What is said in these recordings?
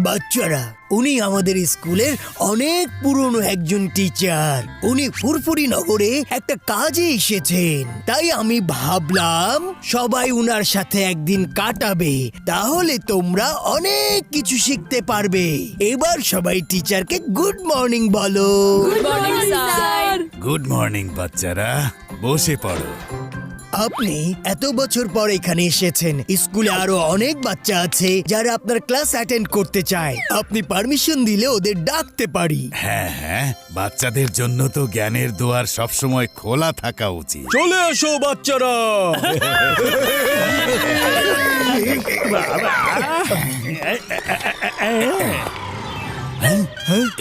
বাচ্চারা, উনি আমাদের স্কুলের অনেক পুরনো একজন টিচার। উনি ফুরফুরি নগরে একটা কাজে এসেছেন, তাই আমি ভাবলাম সবাই উনার সাথে একদিন কাটাবে, তাহলে তোমরা অনেক কিছু শিখতে পারবে। এবার সবাই টিচারকে গুড মর্নিং বলো। Good morning sir. Good morning বাচ্চারা, বসে পড়ো। আপনি এত বছর পর এখানে এসেছেন। স্কুলে আরো অনেক বাচ্চা আছে যারা আপনার ক্লাস অ্যাটেন্ড করতে চায়। আপনি পারমিশন দিলে ওদের ডাকতে পারি। হ্যাঁ হ্যাঁ, বাচ্চাদের জন্য তো জ্ঞানের দুয়ার সবসময় খোলা থাকা উচিত। চলে এসো বাচ্চারা।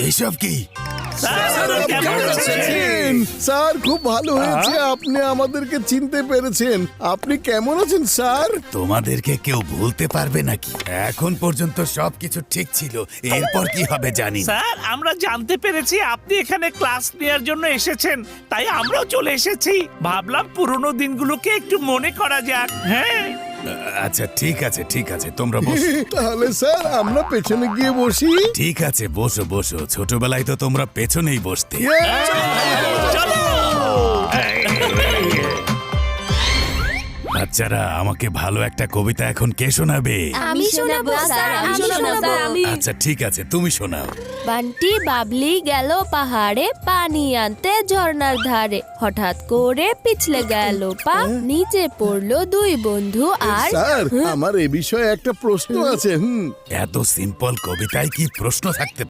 এসব কি? স্যার, খুব ভালো হয়েছে আপনি আমাদেরকে চিনতে পেরেছেন। আপনি কেমন আছেন স্যার? তোমাদেরকে কেউ ভুলতে পারবে নাকি? এখন পর্যন্ত সবকিছু ঠিক ছিল, এরপর কি হবে জানি না। স্যার, আমরা জানতে পেরেছি আপনি এখানে ক্লাস নেওয়ার জন্য এসেছেন, তাই আমরাও চলে এসেছি। ভাবলাম পুরনো দিনগুলোকে একটু মনে করা যাক। হ্যাঁ, আচ্ছা ঠিক আছে ঠিক আছে, তোমরা বসো। তাহলে স্যার আমরা পেছনে গিয়ে বসি। ঠিক আছে, বসো বসো। ছোটবেলায় তো তোমরা পেছনেই বসতে। চলো। বাচ্চারা, আমাকে ভালো একটা কবিতা এখন কে শোনাবে? আমি শোনাবো স্যার, আমি শোনাবো। আচ্ছা ঠিক আছে, তুমি শোনাও। বান্টি বাবলি গেল পাহাড়ে পানি আনতে ঝর্ণার ধারে, হঠাৎ করে পিছলে গেল পা, নিচে পড়লো দুই বন্ধু আর স্যার, আমার এ বিষয়ে একটা প্রশ্ন আছে। এত সিম্পল কবিতায় কি প্রশ্ন থাকতে